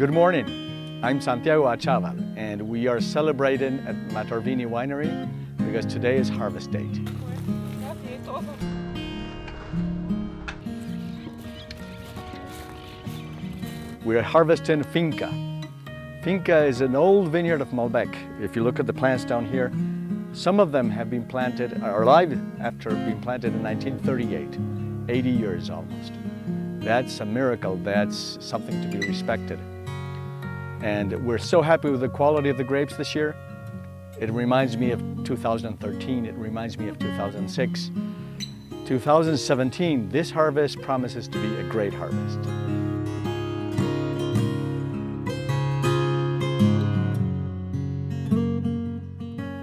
Good morning, I'm Santiago Achával, and we are celebrating at Matarvini Winery because today is harvest date. We're harvesting Finca. Finca is an old vineyard of Malbec. If you look at the plants down here, some of them have been planted, are alive after being planted in 1938, 80 years almost. That's a miracle, that's something to be respected. And we're so happy with the quality of the grapes this year. It reminds me of 2013, it reminds me of 2006. 2017, this harvest promises to be a great harvest.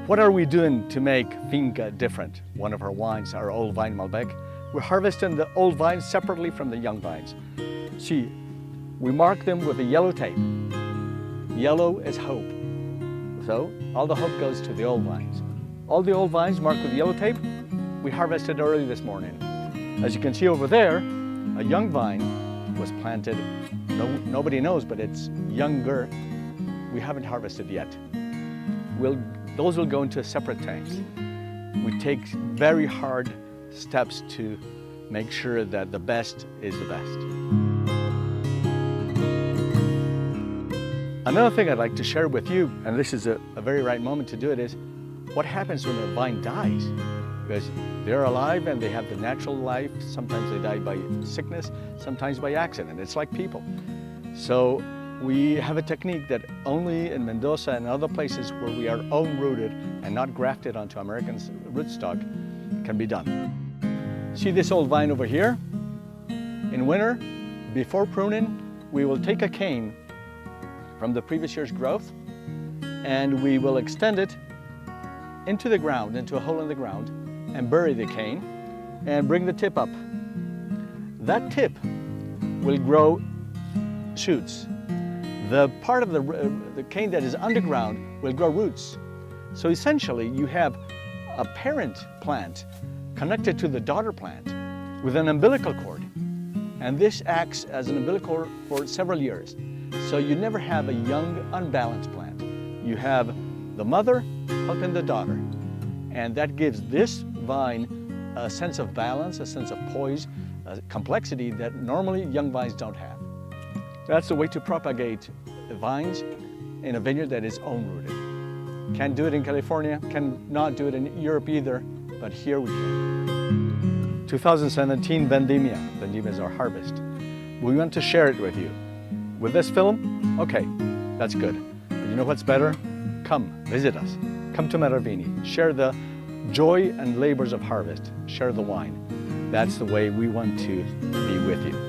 What are we doing to make Finca different? One of our wines, our old vine Malbec. We're harvesting the old vines separately from the young vines. See, we mark them with a yellow tape. Yellow is hope. So all the hope goes to the old vines. All the old vines marked with yellow tape, we harvested early this morning. As you can see over there, a young vine was planted. Nobody knows, but it's younger. We haven't harvested yet. Those will go into separate tanks. We take very hard steps to make sure that the best is the best. Another thing I'd like to share with you, and this is a very right moment to do it, is what happens when a vine dies. Because they're alive and they have the natural life. Sometimes they die by sickness, sometimes by accident. It's like people. So we have a technique that only in Mendoza and other places where we are own-rooted and not grafted onto American rootstock can be done. See this old vine over here? In winter, before pruning, we will take a cane from the previous year's growth and we will extend it into the ground, into a hole in the ground, and bury the cane and bring the tip up. That tip will grow shoots. The part of the cane that is underground will grow roots. So essentially you have a parent plant connected to the daughter plant with an umbilical cord. And this acts as an umbilical cord for several years. So you never have a young, unbalanced plant. You have the mother helping the daughter. And that gives this vine a sense of balance, a sense of poise, a complexity that normally young vines don't have. That's the way to propagate vines in a vineyard that is own-rooted. Can't do it in California, cannot do it in Europe either, but here we can. 2017 Vendimia. Vendimia is our harvest. We want to share it with you. With this film, okay, that's good. But you know what's better? Come, visit us. Come to Matarvini. Share the joy and labors of harvest. Share the wine. That's the way we want to be with you.